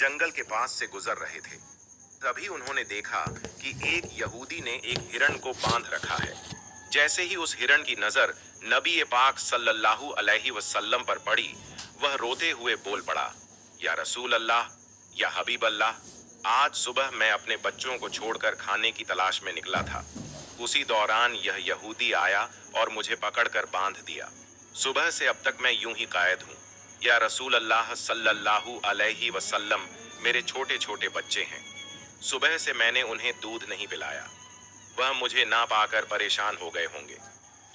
जंगल के पास से गुजर रहे थे। तभी उन्होंने देखा कि एक यहूदी ने एक हिरण को बांध रखा है। जैसे ही उस हिरण की नजर नबी पाक सल्लल्लाहु अलैहि वसल्लम पर पड़ी, वह रोते हुए बोल पड़ा, या रसूल अल्लाह, या हबीब अल्लाह, आज सुबह मैं अपने बच्चों को छोड़कर खाने की तलाश में निकला था। उसी दौरान यह यहूदी आया और मुझे पकड़कर बांध दिया। सुबह से अब तक मैं यूं ही कायद हूँ। या रसूल अल्लाह सल्लल्लाहु अलैहि वसल्लम, मेरे छोटे छोटे बच्चे हैं। सुबह से मैंने उन्हें दूध नहीं पिलाया। वह मुझे ना पाकर परेशान हो गए होंगे।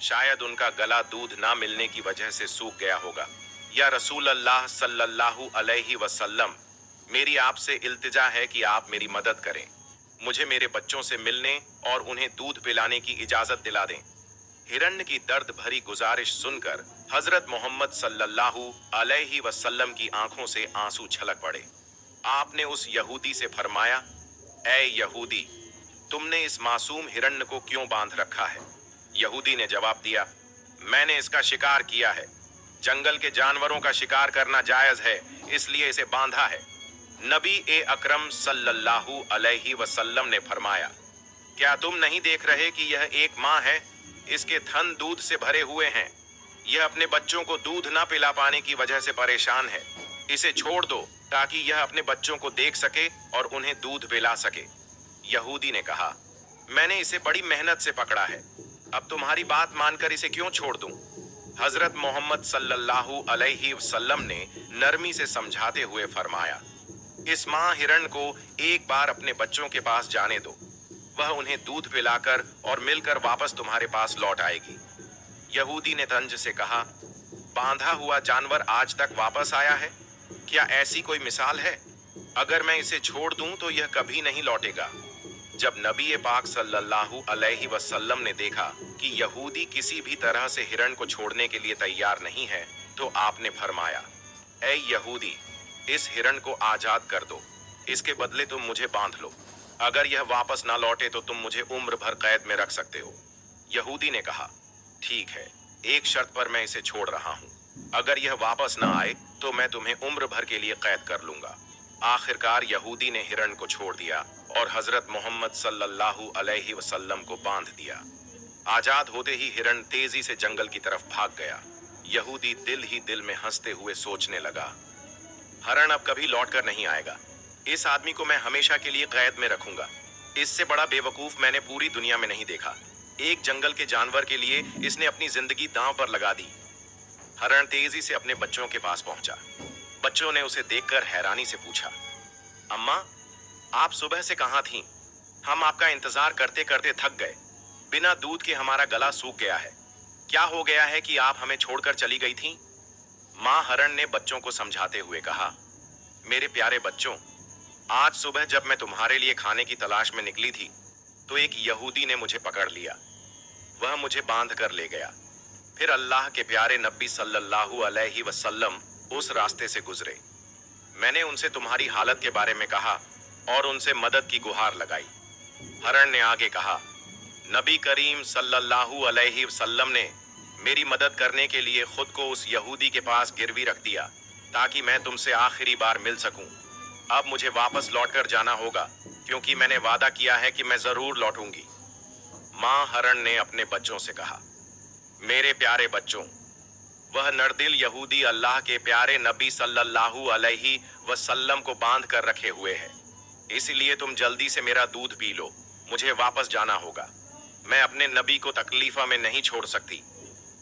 शायद उनका गला दूध ना मिलने की वजह से सूख गया होगा। या रसूल अल्लाह सल्लल्लाहु अलैहि वसल्लम, मेरी आपसे इल्तिजा है कि आप मेरी मदद करें। मुझे मेरे बच्चों से मिलने और उन्हें दूध पिलाने की इजाजत दिला दें। हिरण्य की दर्द भरी गुजारिश सुनकर हजरत मोहम्मद सल्लल्लाहु अलैहि वसल्लम की आंखों से आंसू छलक पड़े। आपने उस यहूदी से फरमाया, ऐ यहूदी, तुमने इस मासूम हिरण्य को क्यों बांध रखा है? यहूदी ने जवाब दिया, मैंने इसका शिकार किया है। जंगल के जानवरों का शिकार करना जायज है, इसलिए इसे बांधा है। नबी ए अकरम सल्लल्लाहु अलैहि वसल्लम ने फरमाया, क्या तुम नहीं देख रहे कि यह एक माँ है? इसके थन दूध से भरे हुए हैं। यह अपने बच्चों को दूध ना पिला पाने की वजह से परेशान है। इसे छोड़ दो ताकि यह अपने बच्चों को देख सके और उन्हें दूध पिला सके। यहूदी ने कहा, मैंने इसे बड़ी मेहनत से पकड़ा है। अब तुम्हारी बात मानकर इसे क्यों छोड़ दूं? हजरत मोहम्मद सल्लल्लाहु अलैहि वसल्लम ने नरमी से समझाते हुए फरमाया, इस माँ हिरण को एक बार अपने बच्चों के पास जाने दो। वह उन्हें दूध पिलाकर और मिलकर वापस तुम्हारे पास लौट आएगी। यहूदी ने तंज से कहा, बांधा हुआ जानवर आज तक वापस आया है? क्या ऐसी कोई मिसाल है? अगर मैं इसे छोड़ दूं तो यह कभी नहीं लौटेगा। जब नबी पाक सल्लल्लाहु अलैहि वसल्लम ने देखा कि यहूदी किसी भी तरह से हिरण को छोड़ने के लिए तैयार नहीं है, तो आपने फरमाया, ऐ यहूदी, इस हिरण को आजाद कर दो। इसके बदले तुम मुझे बांध लो। अगर यह वापस ना लौटे तो तुम मुझे उम्र भर कैद में रख सकते हो। यहूदी ने कहा, ठीक है, एक शर्त पर मैं इसे छोड़ रहा हूँ। अगर यह वापस ना आए तो मैं तुम्हें उम्र भर के लिए कैद कर लूंगा। आखिरकार यहूदी ने हिरण को छोड़ दिया और हजरत मोहम्मद सल्लल्लाहु अलैहि वसल्लम को बांध दिया। आजाद होते ही हिरण तेजी से जंगल की तरफ भाग गया। यहूदी दिल ही दिल में हंसते हुए सोचने लगा, हिरण अब कभी लौट कर नहीं आएगा। इस आदमी को मैं हमेशा के लिए कैद में रखूंगा। इससे बड़ा बेवकूफ मैंने पूरी दुनिया में नहीं देखा। एक जंगल के जानवर के लिए इसने अपनी जिंदगी दांव पर लगा दी। हिरण तेजी से अपने बच्चों के पास पहुंचा। बच्चों ने उसे देखकर हैरानी से पूछा, अम्मा, आप सुबह से कहाँ थीं? हम आपका इंतजार करते करते थक गए। बिना दूध के हमारा गला सूख गया है। क्या हो गया है कि आप हमें छोड़कर चली गई थीं? माँ हिरण ने बच्चों को समझाते हुए कहा, मेरे प्यारे बच्चों, आज सुबह जब मैं तुम्हारे लिए खाने की तलाश में निकली थी तो एक यहूदी ने मुझे पकड़ लिया। वह मुझे बांध कर ले गया। फिर अल्लाह के प्यारे नबी सल्लल्लाहु अलैहि वसल्लम उस रास्ते से गुजरे। मैंने उनसे तुम्हारी हालत के बारे में कहा और उनसे मदद की गुहार लगाई। हिरण ने आगे कहा, नबी करीम सल्लल्लाहु अलैहि वसल्लम ने मेरी मदद करने के लिए खुद को उस यहूदी के पास गिरवी रख दिया ताकि मैं तुमसे आखिरी बार मिल सकूं। अब मुझे वापस लौटकर जाना होगा क्योंकि मैंने वादा किया है कि मैं जरूर लौटूंगी। माँ हिरण ने अपने बच्चों से कहा, मेरे प्यारे बच्चों, वह नरदिल यहूदी अल्लाह के प्यारे नबी सल्लल्लाहु अलैहि वसल्लम को बांध कर रखे हुए है। इसलिए तुम जल्दी से मेरा दूध पी लो। मुझे वापस जाना होगा। मैं अपने नबी को तकलीफा में नहीं छोड़ सकती।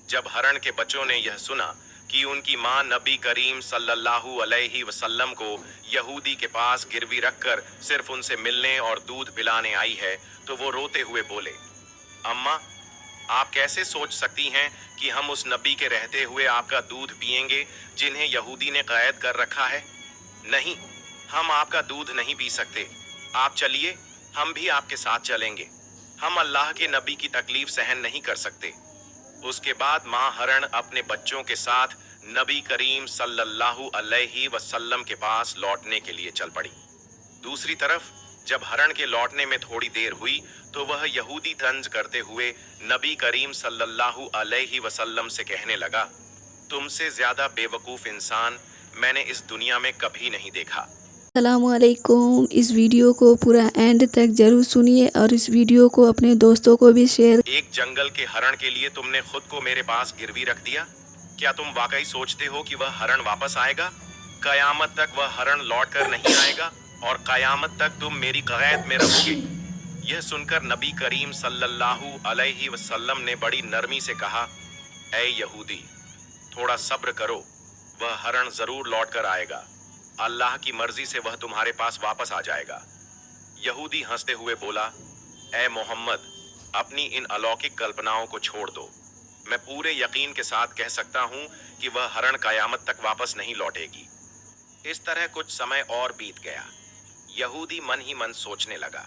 जब हिरण के बच्चों ने यह सुना कि उनकी माँ नबी करीम सल्लल्लाहु अलैहि वसल्लम को यहूदी के पास गिरवी रखकर सिर्फ उनसे मिलने और दूध पिलाने आई है, तो वो रोते हुए बोले, अम्मा, आप कैसे सोच सकती हैं कि हम उस नबी के रहते हुए आपका दूध पिएंगे जिन्हें यहूदी ने कैद कर रखा है? नहीं, हम आपका दूध नहीं पी सकते। आप चलिए, हम भी आपके साथ चलेंगे। हम अल्लाह के नबी की तकलीफ सहन नहीं कर सकते। उसके बाद माँ हिरण अपने बच्चों के साथ नबी करीम सल्लल्लाहु अलैहि वसल्लम के पास लौटने के लिए चल पड़ी। दूसरी तरफ जब हिरण के लौटने में थोड़ी देर हुई तो वह यहूदी तंज करते हुए नबी करीम सल्लल्लाहु अलैहि वसल्लम से कहने लगा, तुमसे ज्यादा बेवकूफ इंसान मैंने इस दुनिया में कभी नहीं देखा। السلام علیکم، اس ویڈیو کو پورا اینڈ تک ضرور سنیے اور اس ویڈیو کو اپنے دوستوں کو بھی شیئر۔ ایک جنگل کے ہرن کے لیے تم نے خود کو میرے پاس گروی رکھ دیا؟ کیا تم واقعی سوچتے ہو کہ وہ ہرن واپس آئے گا؟ قیامت تک وہ ہرن لوٹ کر نہیں آئے گا اور قیامت تک تم میری قید میں رہو گے۔ یہ سن کر نبی کریم صلی اللہ علیہ وسلم نے بڑی نرمی سے کہا، اے یہودی، تھوڑا صبر کرو، وہ ہرن ضرور لوٹ کر آئے گا، اللہ کی مرضی سے وہ تمہارے پاس واپس آ جائے گا۔ یہودی ہنستے ہوئے بولا، اے محمد، اپنی ان الوکک کلپناؤں کو چھوڑ دو، میں پورے یقین کے ساتھ کہہ سکتا ہوں کہ وہ ہرن قیامت تک واپس نہیں لوٹے گی۔ اس طرح کچھ سمے اور بیت گیا۔ یہودی من ہی من سوچنے لگا،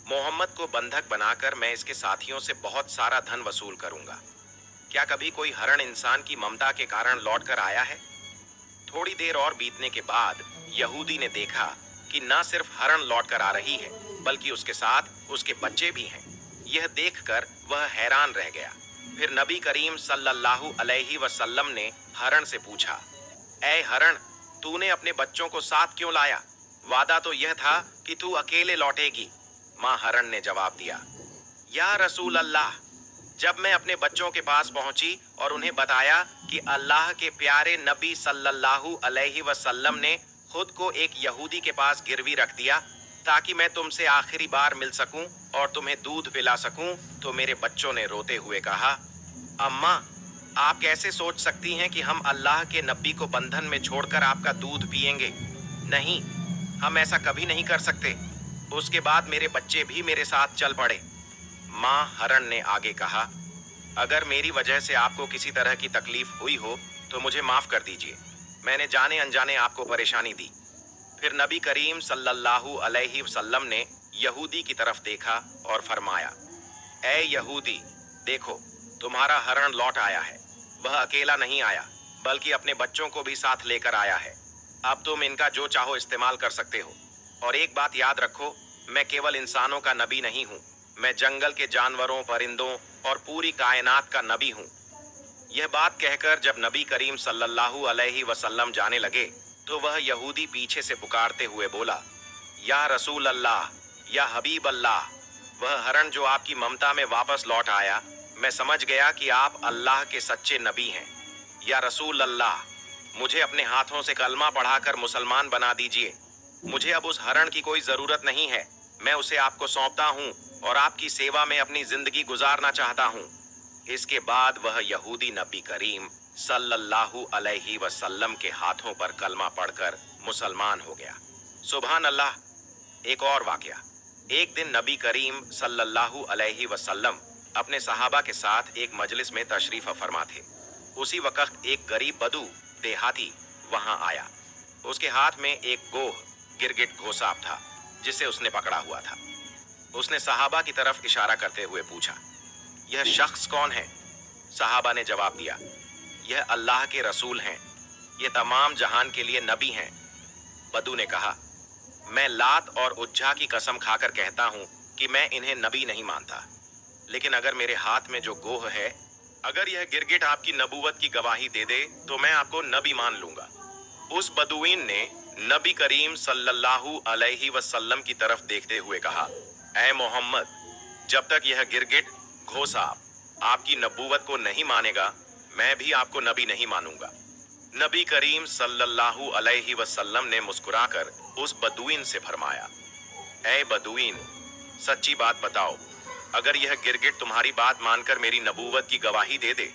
محمد کو بندھک بنا کر میں اس کے ساتھیوں سے بہت سارا دھن وصول کروں گا۔ کیا کبھی کوئی ہرن انسان کی ممتا کے کارن لوٹ کر آیا ہے؟ تھوڑی دیر اور بیتنے کے بعد یہودی نے دیکھا کہ نہ صرف ہرن لوٹ کر آ رہی ہے بلکہ اس کے ساتھ اس کے بچے بھی ہیں۔ یہ دیکھ کر وہ حیران رہ گیا۔ پھر نبی کریم صلی اللہ علیہ وسلم نے ہرن سے پوچھا، اے ہرن، تو نے اپنے بچوں کو ساتھ کیوں لایا؟ وعدہ تو یہ تھا کہ تو اکیلے لوٹے گی۔ ماں ہرن نے جواب دیا، یا رسول اللہ، جب میں اپنے بچوں کے پاس پہنچی اور انہیں بتایا کہ اللہ کے پیارے نبی صلی اللہ علیہ وسلم نے خود کو ایک یہودی کے پاس گروی رکھ دیا تاکہ میں تم سے آخری بار مل سکوں اور تمہیں دودھ پلا سکوں، تو میرے بچوں نے روتے ہوئے کہا، اماں، آپ کیسے سوچ سکتی ہیں کہ ہم اللہ کے نبی کو بندھن میں چھوڑ کر آپ کا دودھ پیئیں گے؟ نہیں، ہم ایسا کبھی نہیں کر سکتے۔ اس کے بعد میرے بچے بھی میرے ساتھ چل پڑے۔ ماں ہرن نے آگے کہا، اگر میری وجہ سے آپ کو کسی طرح کی تکلیف ہوئی ہو تو مجھے معاف کر دیجیے، میں نے جانے انجانے آپ کو پریشانی دی۔ پھر نبی کریم صلی اللہ علیہ وسلم نے یہودی کی طرف دیکھا اور فرمایا، اے یہودی، دیکھو، تمہارا ہرن لوٹ آیا ہے۔ وہ اکیلا نہیں آیا بلکہ اپنے بچوں کو بھی ساتھ لے کر آیا ہے۔ اب تم ان کا جو چاہو استعمال کر سکتے ہو۔ اور ایک بات یاد رکھو، میں کیول انسانوں کا نبی نہیں ہوں، میں جنگل کے جانوروں، پرندوں اور پوری کائنات کا نبی ہوں۔ یہ بات کہہ کر جب نبی کریم صلی اللہ علیہ وسلم جانے لگے تو وہ یہودی پیچھے سے پکارتے ہوئے بولا، یا رسول اللہ، یا حبیب اللہ، وہ ہرن جو آپ کی ممتا میں واپس لوٹ آیا، میں سمجھ گیا کہ آپ اللہ کے سچے نبی ہیں۔ یا رسول اللہ، مجھے اپنے ہاتھوں سے کلمہ پڑھا کر مسلمان بنا دیجیے۔ مجھے اب اس ہرن کی کوئی ضرورت نہیں ہے، میں اسے آپ کو سونپتا ہوں اور آپ کی سیوا میں اپنی زندگی گزارنا چاہتا ہوں۔ اس کے بعد وہ یہودی نبی کریم صلی اللہ علیہ وسلم کے ہاتھوں پر کلمہ پڑھ کر مسلمان ہو گیا۔ سبحان اللہ۔ ایک اور واقعہ۔ ایک دن نبی کریم صلی اللہ علیہ وسلم اپنے صحابہ کے ساتھ ایک مجلس میں تشریف فرما تھے۔ اسی وقت ایک غریب بدو دیہاتی وہاں آیا۔ اس کے ہاتھ میں ایک گوہ گرگٹ گھوساب تھا جسے اس نے پکڑا ہوا تھا۔ اس نے صحابہ کی طرف اشارہ کرتے ہوئے پوچھا، یہ شخص کون ہے؟ صحابہ نے جواب دیا، یہ اللہ کے رسول ہیں، یہ تمام جہان کے لیے نبی ہیں۔ بدو نے کہا، میں لات اور عجا کی قسم کھا کر کہتا ہوں کہ میں انہیں نبی نہیں مانتا، لیکن اگر میرے ہاتھ میں جو گوہ ہے، اگر یہ گرگٹ آپ کی نبوت کی گواہی دے دے تو میں آپ کو نبی مان لوں گا۔ اس بدوین نے نبی کریم صلی اللہ علیہ وسلم کی طرف دیکھتے ہوئے کہا، اے محمد، جب تک یہ گرگٹ گھوساب آپ کی نبوت کو نہیں مانے گا، میں بھی آپ کو نبی نہیں مانوں گا۔ نبی کریم صلی اللہ علیہ وسلم نے مسکرا کر اس بدوین سے فرمایا، اے بدوین، سچی بات بتاؤ، اگر یہ گرگٹ تمہاری بات مان کر میری نبوت کی گواہی دے دے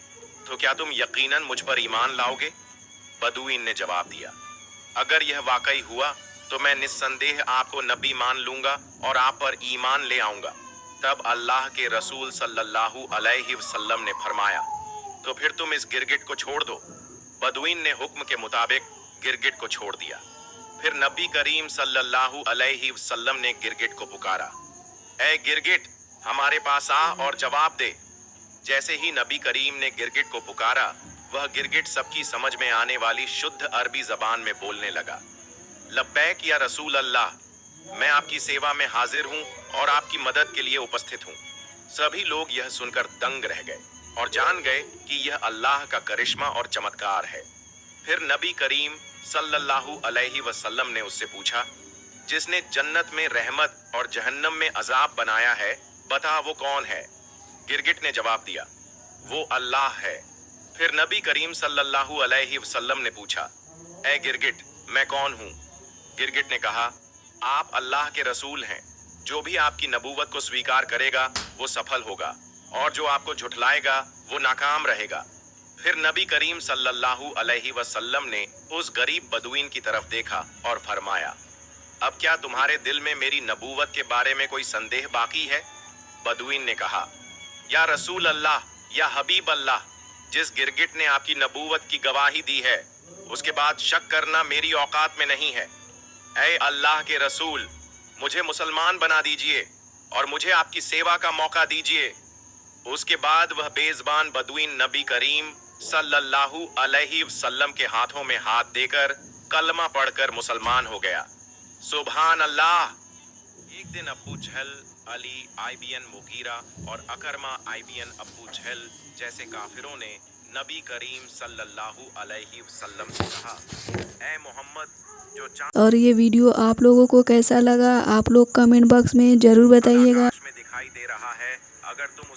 تو کیا تم یقیناً مجھ پر ایمان لاؤ گے؟ بدوین نے جواب دیا، اگر یہ واقعی ہوا تو میں نسندیہ آپ کو نبی مان لوں گا اور آپ پر ایمان لے آؤں گا۔ تب اللہ کے رسول صلی اللہ علیہ وسلم نے فرمایا، تو پھر تم اس گرگٹ کو چھوڑ دو۔ بدوین نے حکم کے مطابق گرگٹ کو چھوڑ دیا۔ پھر نبی کریم صلی اللہ علیہ وسلم نے گرگٹ کو پکارا، اے گرگٹ، ہمارے پاس آ اور جواب دے۔ جیسے ہی نبی کریم نے گرگٹ کو پکارا، وہ گرگٹ سب کی سمجھ میں آنے والی شدھ عربی زبان میں بولنے لگا، لبیک یا رسول اللہ، میں آپ کی سیوا میں حاضر ہوں اور آپ کی مدد کے لیے اپستھت ہوں۔ سبھی لوگ یہ سن کر دنگ رہ گئے اور جان گئے کہ یہ اللہ کا کرشمہ اور چمتکار ہے۔ پھر نبی کریم सल्लल्लाहु अलैहि वसल्लम ने उससे पूछा, जिसने जन्नत में रहमत और जहन्नम में अजाब बनाया है, बता वो कौन है? गिरगिट ने जवाब दिया, वो अल्लाह है। फिर नबी करीम सल्लल्लाहु अलैहि वसल्लम ने पूछा, ऐ गिरगिट, मैं कौन हूँ? गिरगिट ने कहा, आप अल्लाह के रसूल हैं। जो भी आपकी नबूवत को स्वीकार करेगा वो सफल होगा, और जो आपको झुठलाएगा वो नाकाम रहेगा। फिर नबी करीम सल्लल्लाहु अलैहि वसल्लम ने उस गरीब बदुइन की तरफ देखा और फरमाया, अब क्या तुम्हारे दिल में मेरी नबूवत के बारे में कोई संदेह बाकी है? बदुइन ने कहा, या रसूल अल्लाह, या हबीब अल्लाह, जिस गिरगिट ने आपकी नबूवत की गवाही दी है, उसके बाद शक करना मेरी औकात में नहीं है। ऐ अल्लाह के रसूल, मुझे मुसलमान बना दीजिए और मुझे आपकी सेवा का मौका दीजिए। उसके बाद वह बेज़बान बदुइन नबी करीम सल्लल्लाहु अलैहि वसल्लम के हाथों में हाथ देकर कलमा पढ़कर मुसलमान हो गया। सुभान अल्लाह। एक दिन अब्बू जहल, अली आईबीएन मुगीरा और अकरमा आईबीएन अब्बू जहल जैसे काफिरों ने नबी करीम सल्लल्लाहु अलैहि वसल्लम से कहा, ऐ मोहम्मद, जो चांद और ये वीडियो आप लोगों को कैसा लगा आप लोग कमेंट बॉक्स में ज़रूर बताइएगा। आकाश में दिखाई दे रहा है, अगर तुम